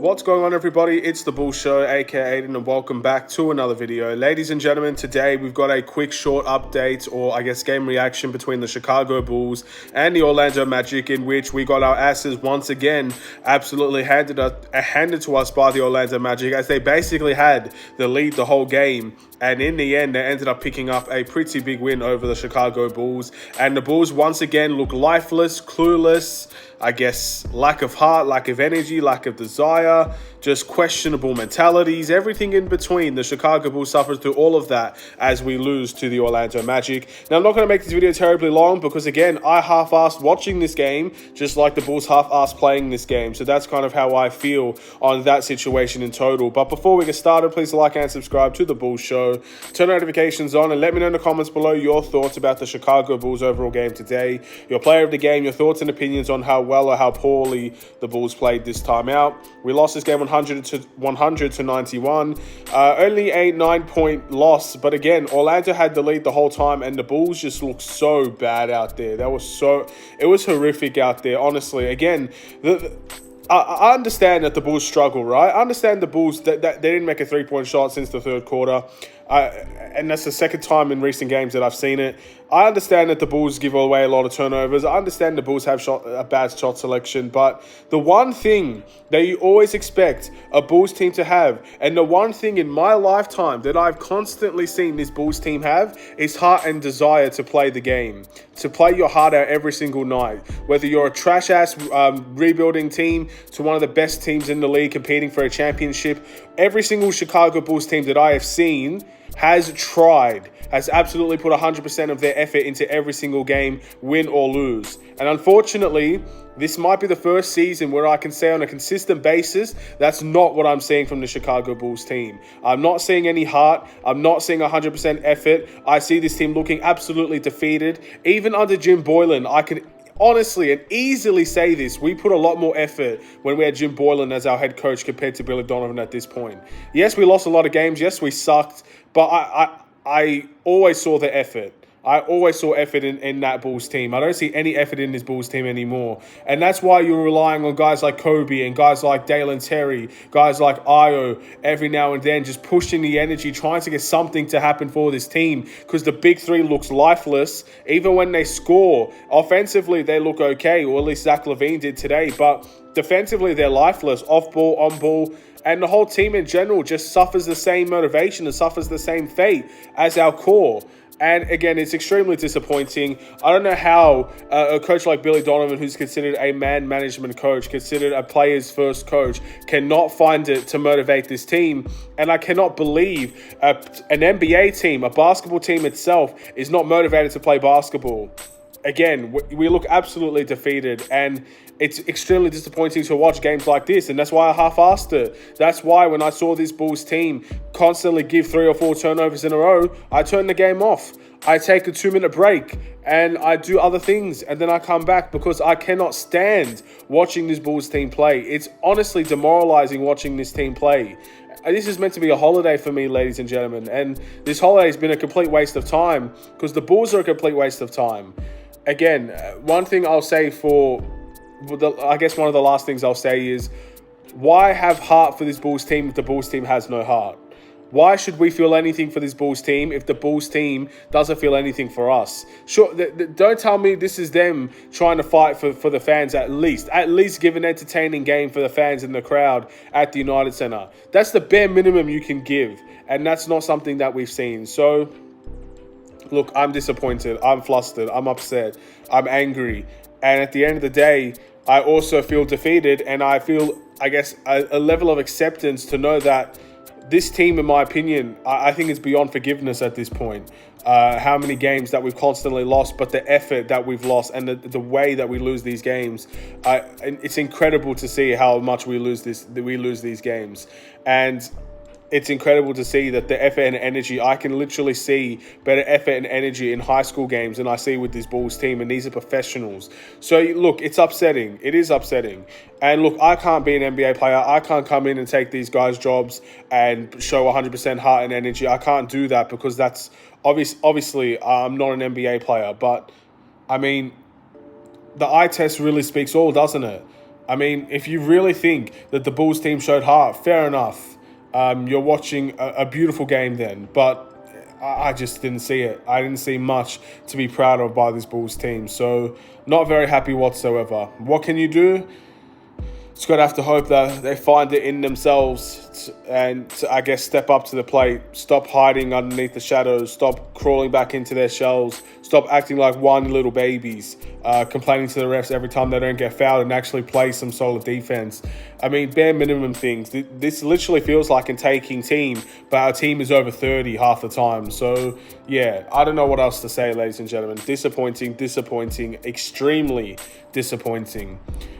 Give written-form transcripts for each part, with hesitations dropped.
What's going on, everybody? It's the Bull Show, aka Aiden, and welcome back to another video. Ladies and gentlemen, today we've got a quick short update, or I guess game reaction between the Chicago Bulls and the Orlando Magic, in which we got our asses once again absolutely handed to us by the Orlando Magic, as they basically had the lead the whole game. And in the end, they ended up picking up a pretty big win over the Chicago Bulls. And the Bulls once again look lifeless, clueless, I guess lack of heart, lack of energy, lack of desire, just questionable mentalities, everything in between. The Chicago Bulls suffers through all of that as we lose to the Orlando Magic. Now, I'm not going to make this video terribly long because, again, I half-assed watching this game, just like the Bulls half-assed playing this game. So that's kind of how I feel on that situation in total. But before we get started, please like and subscribe to the Bulls Show. Turn notifications on and let me know in the comments below your thoughts about the Chicago Bulls overall game today, your player of the game, your thoughts and opinions on how well or how poorly the Bulls played this time out. We lost this game 100 to 91. Only a 9-point loss, but again, Orlando had the lead the whole time, and the Bulls just looked so bad out there. It was horrific out there, honestly. Again, I understand that the Bulls struggle, right? I understand the Bulls that they didn't make a 3-point shot since the third quarter. And that's the second time in recent games that I've seen it. I understand that the Bulls give away a lot of turnovers. I understand the Bulls have a bad shot selection. But the one thing that you always expect a Bulls team to have, and the one thing in my lifetime that I've constantly seen this Bulls team have, is heart and desire to play the game, to play your heart out every single night. Whether you're a trash-ass rebuilding team to one of the best teams in the league competing for a championship, every single Chicago Bulls team that I have seen has absolutely put 100% of their effort into every single game, win or lose. And unfortunately, this might be the first season where I can say on a consistent basis, that's not what I'm seeing from the Chicago Bulls team. I'm not seeing any heart. I'm not seeing 100% effort. I see this team looking absolutely defeated. Even under Jim Boylen, I can honestly and easily say this: we put a lot more effort when we had Jim Boylen as our head coach compared to Billy Donovan at this point. Yes, we lost a lot of games. Yes, we sucked. But I always saw the effort. I always saw effort in that Bulls team. I don't see any effort in this Bulls team anymore. And that's why you're relying on guys like Kobe and guys like Dalen Terry, guys like Ayo, every now and then, just pushing the energy, trying to get something to happen for this team, because the big three looks lifeless. Even when they score, offensively, they look okay, or at least Zach LaVine did today. But defensively, they're lifeless, off ball, on ball. And the whole team in general just suffers the same motivation and suffers the same fate as our core. And again, it's extremely disappointing. I don't know how a coach like Billy Donovan, who's considered a man management coach, considered a player's first coach, cannot find it to motivate this team. And I cannot believe an NBA team, a basketball team itself, is not motivated to play basketball. Again, we look absolutely defeated, and it's extremely disappointing to watch games like this, and that's why I half-assed it. That's why when I saw this Bulls team constantly give 3 or 4 turnovers in a row, I turned the game off. I take a 2-minute break, and I do other things, and then I come back, because I cannot stand watching this Bulls team play. It's honestly demoralizing watching this team play. This is meant to be a holiday for me, ladies and gentlemen, and this holiday has been a complete waste of time, because the Bulls are a complete waste of time. Again, one thing I'll say I guess one of the last things I'll say is, why have heart for this Bulls team if the Bulls team has no heart? Why should we feel anything for this Bulls team if the Bulls team doesn't feel anything for us? Sure, don't tell me this is them trying to fight for the fans at least. At least give an entertaining game for the fans in the crowd at the United Center. That's the bare minimum you can give, and that's not something that we've seen. So, look, I'm disappointed. I'm flustered. I'm upset. I'm angry. And at the end of the day, I also feel defeated, and I feel, I guess, a level of acceptance to know that this team, in my opinion, I think it's beyond forgiveness at this point. How many games that we've constantly lost, but the effort that we've lost and the way that we lose these games, it's incredible to see how much we lose these games. And it's incredible to see that the effort and energy, I can literally see better effort and energy in high school games than I see with this Bulls team, and these are professionals. So, look, it's upsetting. It is upsetting. And, look, I can't be an NBA player. I can't come in and take these guys' jobs and show 100% heart and energy. I can't do that because that's obviously I'm not an NBA player. But, I mean, the eye test really speaks all, doesn't it? I mean, if you really think that the Bulls team showed heart, fair enough. You're watching a beautiful game then, but I just didn't see it. I didn't see much to be proud of by this Bulls team. So not very happy whatsoever. What can you do? Just got to have to hope that they find it in themselves I guess, step up to the plate. Stop hiding underneath the shadows. Stop crawling back into their shells. Stop acting like whiny little babies, complaining to the refs every time they don't get fouled, and actually play some solid defense. I mean, bare minimum things. This literally feels like a taking team, but our team is over 30 half the time. So, yeah, I don't know what else to say, ladies and gentlemen. Disappointing, extremely disappointing.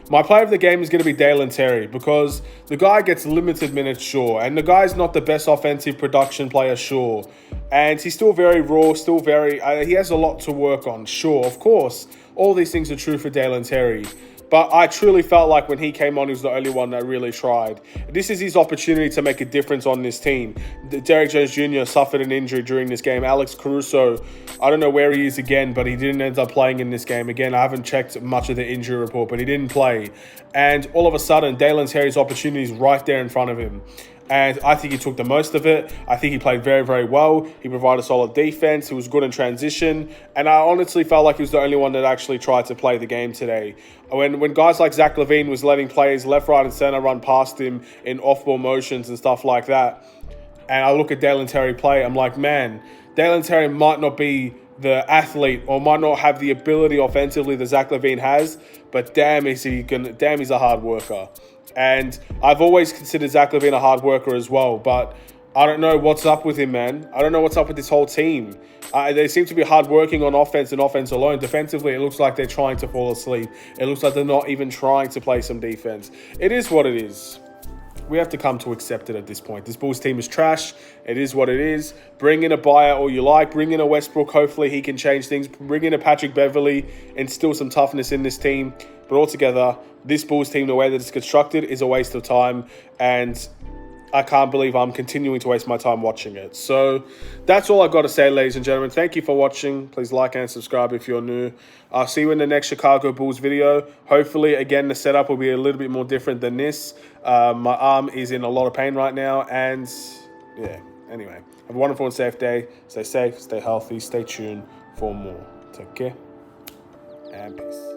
My player of the game is going to be Dalen Terry, because the guy gets limited minutes, sure, and the guy's not the best offensive production player, sure, and he's still very raw, still very, he has a lot to work on, sure, of course. All these things are true for Dalen Terry. But I truly felt like when he came on, he was the only one that really tried. This is his opportunity to make a difference on this team. Derrick Jones Jr. suffered an injury during this game. Alex Caruso, I don't know where he is again, but he didn't end up playing in this game. Again, I haven't checked much of the injury report, but he didn't play. And all of a sudden, Dalen Terry's opportunity is right there in front of him. And I think he took the most of it. I think he played very, very well. He provided solid defense. He was good in transition. And I honestly felt like he was the only one that actually tried to play the game today. When guys like Zach LaVine was letting players left, right, and center run past him in off-ball motions and stuff like that, and I look at Dalen Terry play, I'm like, man, Dalen Terry might not be the athlete or might not have the ability offensively that Zach LaVine has, but damn, he's a hard worker. And I've always considered Zach LaVine a hard worker as well, but I don't know what's up with him, man. I don't know what's up with this whole team. They seem to be hardworking on offense and offense alone. Defensively, it looks like they're trying to fall asleep. It looks like they're not even trying to play some defense. It is what it is. We have to come to accept it at this point. This Bulls team is trash. It is what it is. Bring in a buyer all you like. Bring in a Westbrook. Hopefully he can change things. Bring in a Patrick Beverley, instill some toughness in this team. But altogether, this Bulls team, the way that it's constructed, is a waste of time. And I can't believe I'm continuing to waste my time watching it. So that's all I've got to say, ladies and gentlemen. Thank you for watching. Please like and subscribe if you're new. I'll see you in the next Chicago Bulls video. Hopefully, again, the setup will be a little bit more different than this. My arm is in a lot of pain right now. And yeah, anyway, have a wonderful and safe day. Stay safe, stay healthy, stay tuned for more. Take care and peace.